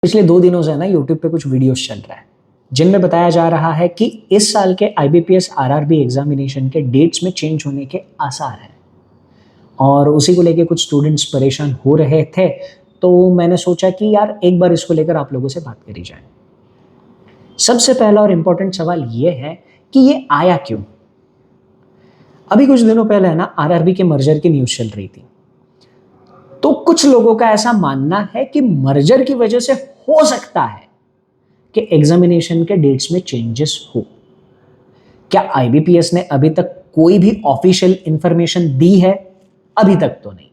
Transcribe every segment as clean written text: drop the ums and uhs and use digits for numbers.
पिछले 2 दिनों से ना यूट्यूब पे कुछ वीडियोस चल रहा है जिनमें बताया जा रहा है कि इस साल के आईबीपीएस आरआरबी एग्जामिनेशन के डेट्स में चेंज होने के आसार हैं और उसी को लेके कुछ स्टूडेंट्स परेशान हो रहे थे। तो मैंने सोचा कि यार एक बार इसको लेकर आप लोगों से बात करी जाए। सबसे पहला और इम्पोर्टेंट सवाल ये है कि ये आया क्यों। अभी कुछ दिनों पहले ना आरआरबी के मर्जर की न्यूज़ चल रही थी, तो कुछ लोगों का ऐसा मानना है कि मर्जर की वजह से हो सकता है कि एग्जामिनेशन के डेट्स में चेंजेस हो। क्या आईबीपीएस ने अभी तक कोई भी ऑफिशियल इंफॉर्मेशन दी है? अभी तक तो नहीं।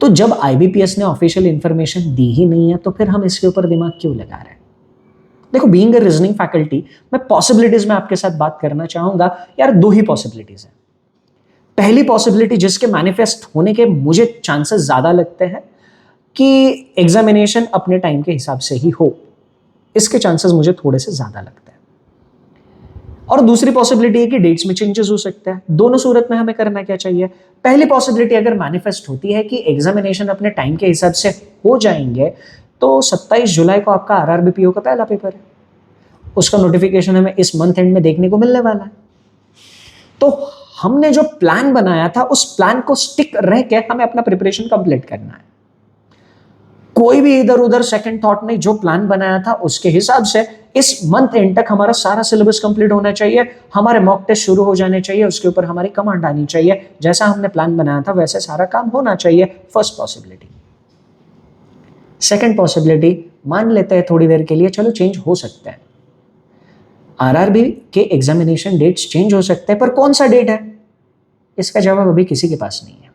तो जब आईबीपीएस ने ऑफिशियल इंफॉर्मेशन दी ही नहीं है तो फिर हम इसके ऊपर दिमाग क्यों लगा रहे हैं? देखो, बीइंग अ रीजनिंग फैकल्टी, मैं पॉसिबिलिटीज में आपके साथ बात करना चाहूंगा। यार, 2 ही पॉसिबिलिटीज हैं। पहली पॉसिबिलिटी जिसके मैनिफेस्ट होने के मुझे चांसेस ज्यादा लगते हैं कि एग्जामिनेशन अपने टाइम के हिसाब से ही हो, इसके चांसेस मुझे थोड़े से ज्यादा लगते हैं। और दूसरी पॉसिबिलिटी है कि डेट्स में चेंजेस हो सकता है। दोनों सूरत में हमें करना क्या चाहिए? पहली पॉसिबिलिटी अगर मैनिफेस्ट होती है कि एग्जामिनेशन अपने टाइम के हिसाब से हो जाएंगे, तो 27 जुलाई को आपका आरआरबीपीओ का पहला पेपर है। उसका नोटिफिकेशन हमें इस मंथ एंड में देखने को मिलने वाला है। तो हमने जो प्लान बनाया था उस प्लान को स्टिक रह के हमें अपना प्रिपरेशन कंप्लीट करना है। कोई भी इधर उधर सेकंड थॉट नहीं, जो प्लान बनाया था उसके हिसाब से इस मंथ एंड तक हमारा सारा सिलेबस कंप्लीट होना चाहिए, हमारे मॉक टेस्ट शुरू हो जाने चाहिए, उसके ऊपर हमारी कमांड आनी चाहिए, जैसा हमने प्लान बनाया था वैसे सारा काम होना चाहिए। First possibility. सेकंड पॉसिबिलिटी, मान लेते हैं थोड़ी देर के लिए, चलो चेंज हो सकता है, आरआरबी के एग्जामिनेशन डेट्स चेंज हो सकते हैं, पर कौन सा डेट है इसका जवाब अभी किसी के पास नहीं है।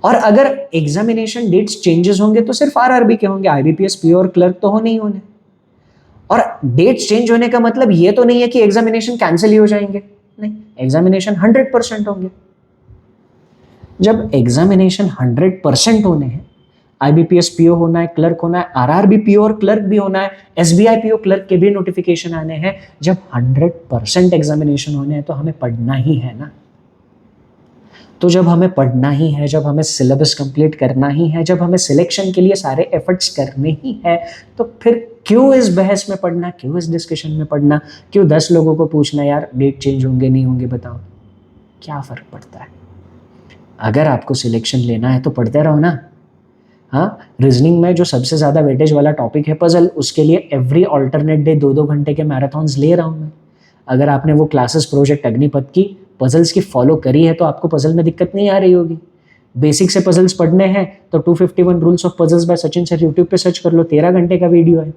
और अगर एग्जामिनेशन डेट्स चेंजेस होंगे तो सिर्फ आरआरबी के होंगे, आईबीपीएस पीओ और क्लर्क तो होने ही होने। और डेट्स चेंज होने का मतलब ये तो नहीं है कि एग्जामिनेशन कैंसिल ही हो जाएंगे, नहीं, एग्जामिनेशन 100% होंगे। जब एग्जामिनेशन 100% होने हैं, आईबीपीएस पीओ होना है, क्लर्क होना है, आरआरबी पीओ और क्लर्क भी होना है, एसबीआई पीओ क्लर्क के भी नोटिफिकेशन आने हैं, जब 100% एग्जामिनेशन होने हैं तो हमें पढ़ना ही है ना। तो जब हमें पढ़ना ही है, जब हमें सिलेबस कंप्लीट करना ही है, जब हमें सिलेक्शन के लिए सारे एफर्ट्स करने ही है, तो फिर क्यों इस बहस में पढ़ना, क्यों इस डिस्कशन में पढ़ना, क्यों 10 लोगों को पूछना यार डेट चेंज होंगे नहीं होंगे, बताओ क्या फर्क पड़ता है। अगर आपको सिलेक्शन लेना है तो पढ़ते रहो ना। हाँ, रीजनिंग में जो सबसे ज़्यादा वेटेज वाला टॉपिक है पजल, उसके लिए एवरी ऑल्टरनेट डे 2-2 घंटे के मैराथन्स ले रहा हूँ मैं। अगर आपने वो क्लासेस प्रोजेक्ट अग्निपथ की पजल्स की फॉलो करी है तो आपको पजल में दिक्कत नहीं आ रही होगी। बेसिक से पजल्स पढ़ने हैं तो 251 rules of puzzles by Sachin sir YouTube पे सर्च कर लो, 13 घंटे का वीडियो है।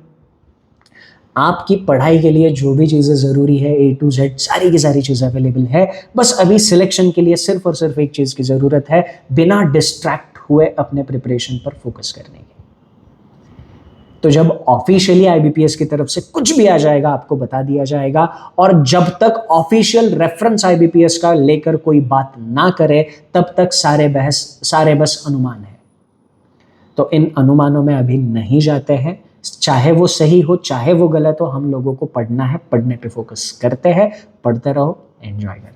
आपकी पढ़ाई के लिए जो भी चीज़ें ज़रूरी है A to Z सारी की सारी चीज़ें अवेलेबल है। बस अभी सिलेक्शन के लिए सिर्फ और सिर्फ एक चीज़ की ज़रूरत है, बिना डिस्ट्रैक्ट हुए अपने प्रिपरेशन पर फोकस करने की। तो जब ऑफिशियली आईबीपीएस की तरफ से कुछ भी आ जाएगा आपको बता दिया जाएगा, और जब तक ऑफिशियल रेफरेंस आईबीपीएस का लेकर कोई बात ना करे तब तक सारे बस अनुमान है। तो इन अनुमानों में अभी नहीं जाते हैं, चाहे वो सही हो चाहे वो गलत हो, हम लोगों को पढ़ना है, पढ़ने पे फोकस करते हैं, पढ़ते रहो, एंजॉय करो।